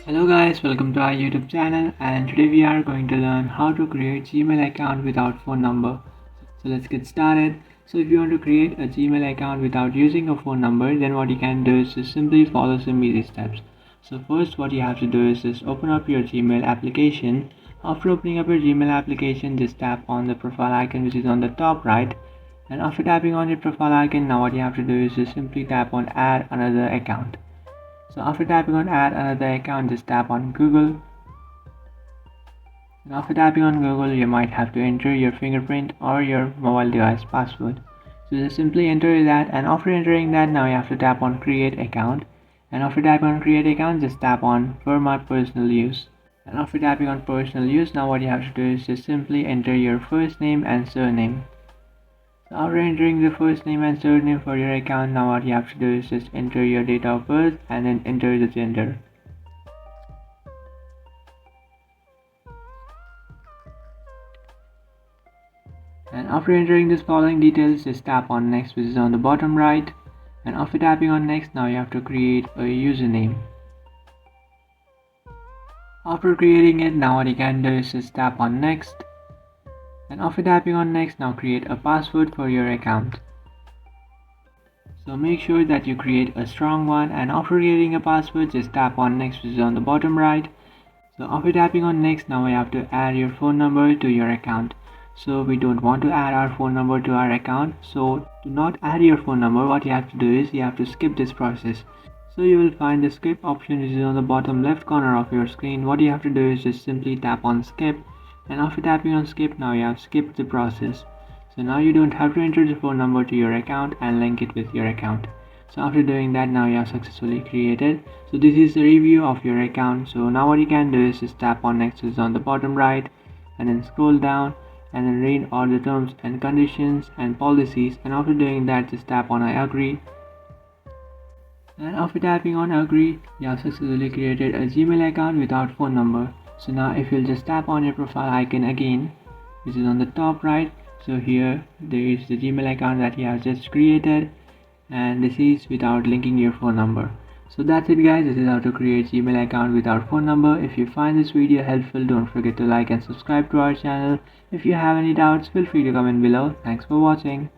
Hello guys, welcome to our YouTube channel, and today we are going to learn how to create Gmail account without phone number. So let's get started. So if you want to create a Gmail account without using a phone number, then what you can do is just simply follow some easy steps. So first what you have to do is just open up your Gmail application. After opening up your Gmail application, just tap on the profile icon which is on the top right. And after tapping on your profile icon, now what you have to do is just simply tap on add another account. So after tapping on add another account, just tap on Google. And after tapping on Google, you might have to enter your fingerprint or your mobile device password. So just simply enter that, and after entering that, now you have to tap on create account. And after tapping on create account, just tap on for my personal use. And after tapping on personal use, now what you have to do is just simply enter your first name and surname. So after entering the first name and surname for your account, now what you have to do is just enter your date of birth and then enter the gender. And after entering this following details, just tap on next, which is on the bottom right. And after tapping on next, now you have to create a username. After creating it, now what you can do is just tap on next. And after tapping on next, now create a password for your account. So make sure that you create a strong one, and after creating a password, just tap on next, which is on the bottom right. So after tapping on next, now you have to add your phone number to your account. So we don't want to add our phone number to our account. So to not add your phone number, what you have to do is you have to skip this process. So you will find the skip option which is on the bottom left corner of your screen. What you have to do is just simply tap on skip, and after tapping on skip, now you have skipped the process. So now you don't have to enter the phone number to your account and link it with your account. So after doing that, now you have successfully created. So this is the review of your account. So now what you can do is just tap on next, which is on the bottom right, and then scroll down and then read all the terms and conditions and policies, and after doing that, just tap on I agree. And after tapping on agree, you have successfully created a Gmail account without phone number. So now if you'll just tap on your profile icon again, which is on the top right, so here there is the Gmail account that you have just created, and this is without linking your phone number. So that's it guys, this is how to create Gmail account without phone number. If you find this video helpful, don't forget to like and subscribe to our channel. If you have any doubts, feel free to comment below. Thanks for watching.